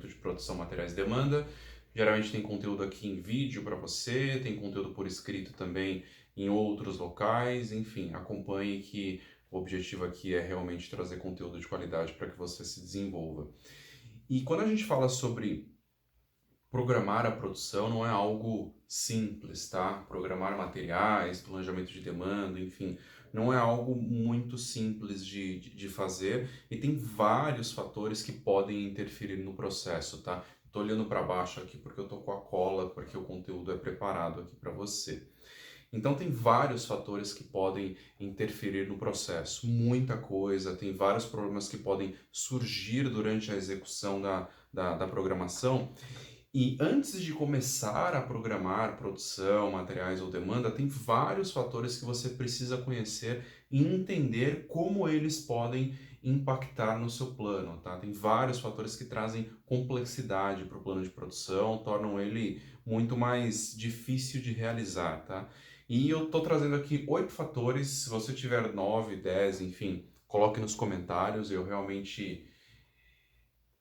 planejamento de produção, materiais e demanda. Geralmente tem conteúdo aqui em vídeo para você, tem conteúdo por escrito também em outros locais, enfim, acompanhe que o objetivo aqui é realmente trazer conteúdo de qualidade para que você se desenvolva. E quando a gente fala sobre programar a produção, não é algo simples, tá? Programar materiais, planejamento de demanda, enfim, não é algo muito simples de fazer e tem vários fatores que podem interferir no processo, tá? Tô olhando para baixo aqui porque eu tô com a cola, porque o conteúdo é preparado aqui para você. Então tem vários fatores que podem interferir no processo, muita coisa, tem vários problemas que podem surgir durante a execução da programação. E antes de começar a programar produção, materiais ou demanda, tem vários fatores que você precisa conhecer e entender como eles podem impactar no seu plano, tá? Tem vários fatores que trazem complexidade para o plano de produção, tornam ele muito mais difícil de realizar, tá? E eu tô trazendo aqui 8 fatores, se você tiver 9, 10, enfim, coloque nos comentários, eu realmente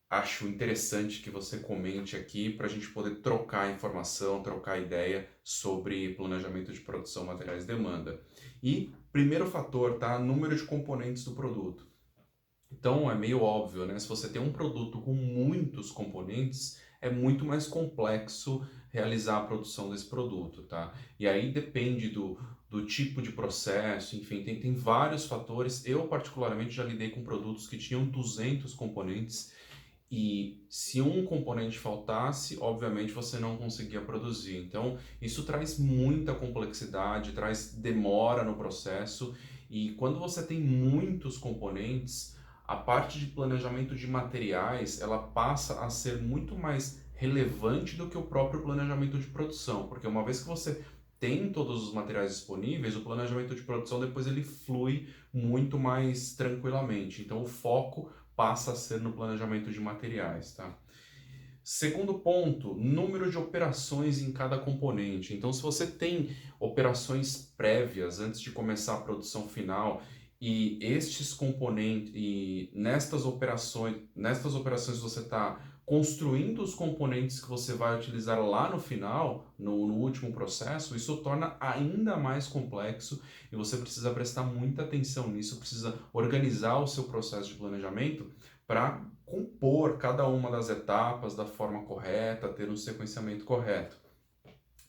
acho interessante que você comente aqui para a gente poder trocar informação, trocar ideia sobre planejamento de produção, materiais e demanda. E primeiro fator, tá? Número de componentes do produto. Então é meio óbvio, né? Se você tem um produto com muitos componentes, é muito mais complexo realizar a produção desse produto, tá? E aí depende do tipo de processo, enfim, tem vários fatores. Eu, particularmente, já lidei com produtos que tinham 200 componentes e se um componente faltasse, obviamente você não conseguia produzir. Então, isso traz muita complexidade, traz demora no processo. E quando você tem muitos componentes, a parte de planejamento de materiais, ela passa a ser muito mais relevante do que o próprio planejamento de produção, porque uma vez que você tem todos os materiais disponíveis, o planejamento de produção depois ele flui muito mais tranquilamente. Então, o foco passa a ser no planejamento de materiais, tá? Segundo ponto, número de operações em cada componente. Então, se você tem operações prévias antes de começar a produção final e estes componentes e nestas operações você está construindo os componentes que você vai utilizar lá no final, no último processo, isso torna ainda mais complexo e você precisa prestar muita atenção nisso, precisa organizar o seu processo de planejamento para compor cada uma das etapas da forma correta, ter um sequenciamento correto.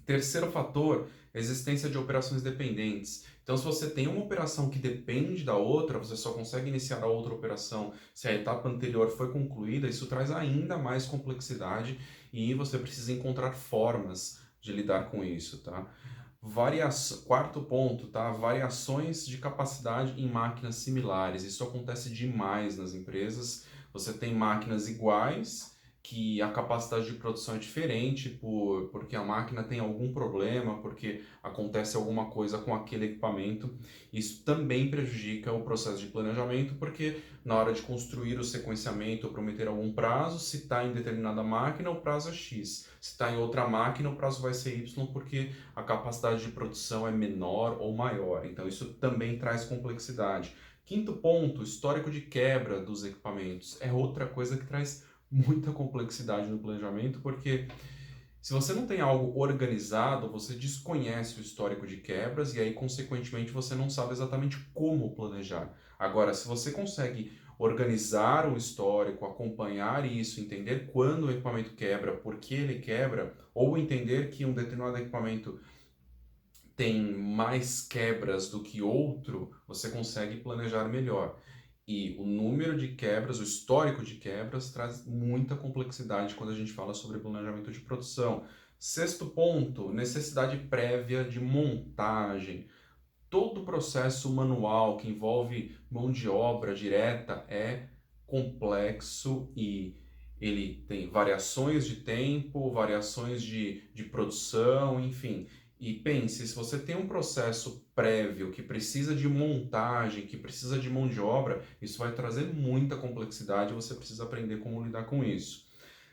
Terceiro fator, existência de operações dependentes. Então, se você tem uma operação que depende da outra, você só consegue iniciar a outra operação se a etapa anterior foi concluída, isso traz ainda mais complexidade e você precisa encontrar formas de lidar com isso, tá? Quarto ponto, tá? Variações de capacidade em máquinas similares. Isso acontece demais nas empresas. Você tem máquinas iguais que a capacidade de produção é diferente porque a máquina tem algum problema, porque acontece alguma coisa com aquele equipamento. Isso também prejudica o processo de planejamento, porque na hora de construir o sequenciamento ou prometer algum prazo, se está em determinada máquina, o prazo é X. Se está em outra máquina, o prazo vai ser Y, porque a capacidade de produção é menor ou maior. Então, isso também traz complexidade. Quinto ponto, histórico de quebra dos equipamentos. É outra coisa que traz muita complexidade no planejamento, porque se você não tem algo organizado, você desconhece o histórico de quebras e aí, consequentemente, você não sabe exatamente como planejar. Agora, se você consegue organizar o histórico, acompanhar isso, entender quando o equipamento quebra, por que ele quebra, ou entender que um determinado equipamento tem mais quebras do que outro, você consegue planejar melhor. E o número de quebras, o histórico de quebras, traz muita complexidade quando a gente fala sobre planejamento de produção. Sexto ponto, necessidade prévia de montagem. Todo o processo manual que envolve mão de obra direta é complexo e ele tem variações de tempo, variações de produção, enfim. E pense, se você tem um processo prévio que precisa de montagem, que precisa de mão de obra, isso vai trazer muita complexidade e você precisa aprender como lidar com isso.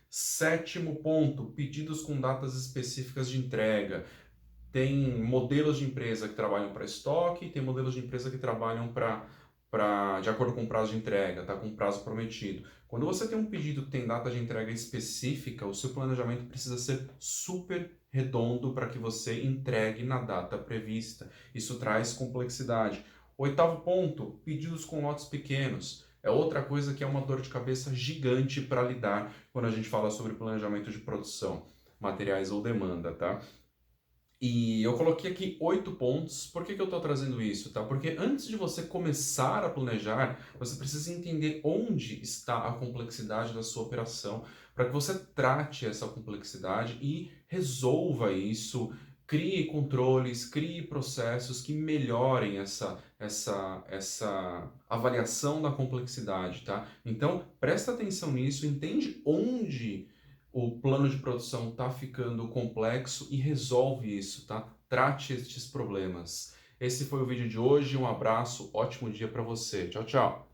Sétimo ponto, pedidos com datas específicas de entrega. Tem modelos de empresa que trabalham para estoque, tem modelos de empresa que trabalham para de acordo com o prazo de entrega, tá? Com o prazo prometido. Quando você tem um pedido que tem data de entrega específica, o seu planejamento precisa ser super redondo para que você entregue na data prevista. Isso traz complexidade. Oitavo ponto, pedidos com lotes pequenos. É outra coisa que é uma dor de cabeça gigante para lidar quando a gente fala sobre planejamento de produção, materiais ou demanda, tá? E eu coloquei aqui 8 pontos. Por que que eu estou trazendo isso, tá? Porque antes de você começar a planejar, você precisa entender onde está a complexidade da sua operação, para que você trate essa complexidade e resolva isso, crie controles, crie processos que melhorem essa avaliação da complexidade, tá? Então, presta atenção nisso, entende onde o plano de produção está ficando complexo e resolve isso, tá? Trate estes problemas. Esse foi o vídeo de hoje, um abraço, ótimo dia para você. Tchau, tchau.